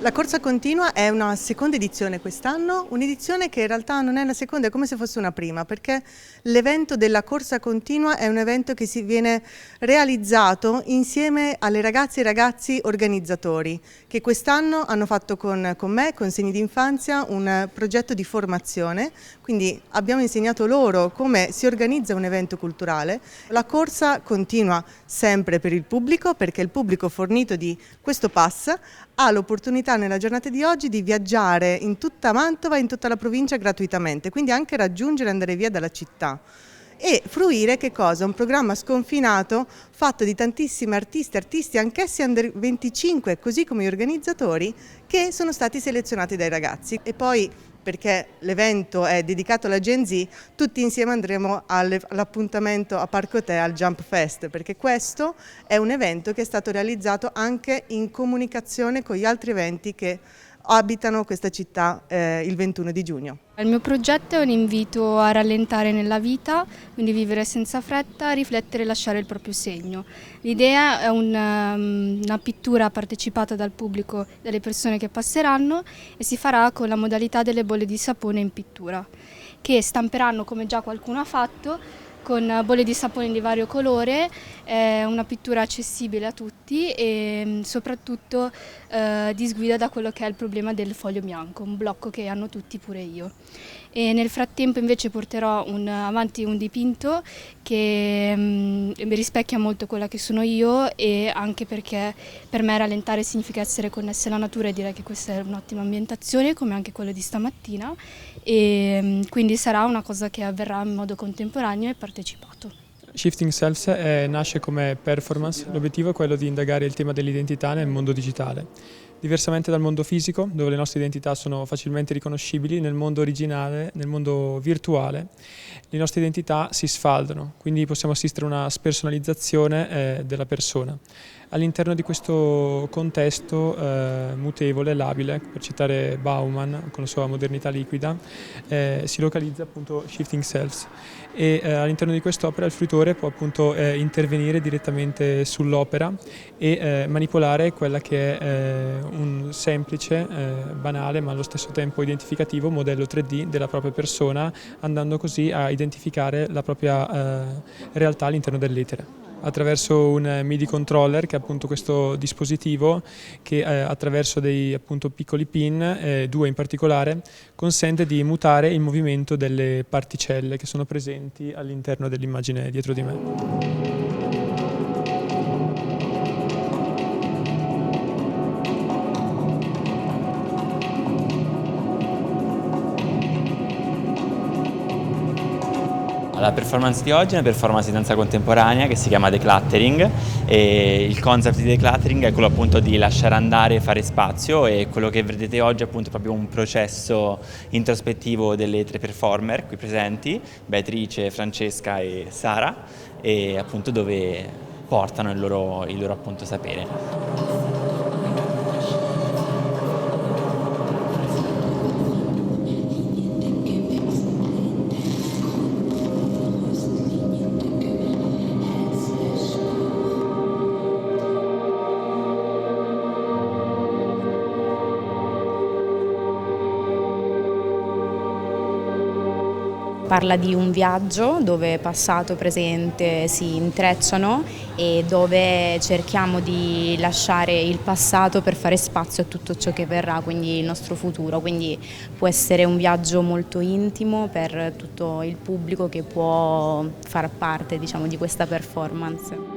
La corsa continua è una seconda edizione quest'anno, un'edizione che in realtà non è una seconda, è come se fosse una prima, perché l'evento della corsa continua è un evento che si viene realizzato insieme alle ragazze e ai ragazzi organizzatori, che quest'anno hanno fatto con me, con Segni d'Infanzia, un progetto di formazione, quindi abbiamo insegnato loro come si organizza un evento culturale. La corsa continua sempre per il pubblico, perché il pubblico fornito di questo pass ha l'opportunità nella giornata di oggi di viaggiare in tutta Mantova e in tutta la provincia gratuitamente, quindi anche raggiungere e andare via dalla città. E fruire che cosa? Un programma sconfinato fatto di tantissimi artisti anch'essi under 25, così come gli organizzatori, che sono stati selezionati dai ragazzi. E poi, perché l'evento è dedicato alla Gen Z, tutti insieme andremo all'appuntamento a Parco Te al Jump Fest, perché questo è un evento che è stato realizzato anche in comunicazione con gli altri eventi che abitano questa città il 21 di giugno. Il mio progetto è un invito a rallentare nella vita, quindi vivere senza fretta, riflettere e lasciare il proprio segno. L'idea è una pittura partecipata dal pubblico, dalle persone che passeranno, e si farà con la modalità delle bolle di sapone in pittura, che stamperanno, come già qualcuno ha fatto, con bolle di sapone di vario colore. È una pittura accessibile a tutti e soprattutto disguida da quello che è il problema del foglio bianco, un blocco che hanno tutti, pure io. E nel frattempo invece porterò avanti un dipinto che rispecchia molto quella che sono io, e anche perché per me rallentare significa essere connesse alla natura, e direi che questa è un'ottima ambientazione, come anche quello di stamattina, e quindi sarà una cosa che avverrà in modo contemporaneo e partecipato. Shifting Selves nasce come performance, l'obiettivo è quello di indagare il tema dell'identità nel mondo digitale. Diversamente dal mondo fisico, dove le nostre identità sono facilmente riconoscibili, nel mondo originale, nel mondo virtuale, le nostre identità si sfaldano, quindi possiamo assistere a una spersonalizzazione della persona. All'interno di questo contesto mutevole, labile, per citare Bauman con la sua modernità liquida, si localizza appunto Shifting Selves, e all'interno di quest'opera il fruitore può appunto intervenire direttamente sull'opera e manipolare quella che è un semplice, banale ma allo stesso tempo identificativo modello 3D della propria persona, andando così a identificare la propria realtà all'interno dell'etere. Attraverso un MIDI controller, che è appunto questo dispositivo che attraverso dei appunto piccoli pin, due in particolare, consente di mutare il movimento delle particelle che sono presenti all'interno dell'immagine dietro di me. La performance di oggi è una performance di danza contemporanea che si chiama Decluttering, e il concept di Decluttering è quello appunto di lasciare andare e fare spazio, e quello che vedete oggi è appunto proprio un processo introspettivo delle tre performer qui presenti, Beatrice, Francesca e Sara, e appunto dove portano il loro appunto sapere. Parla di un viaggio dove passato e presente si intrecciano e dove cerchiamo di lasciare il passato per fare spazio a tutto ciò che verrà, quindi il nostro futuro. Quindi può essere un viaggio molto intimo per tutto il pubblico che può far parte, diciamo, di questa performance.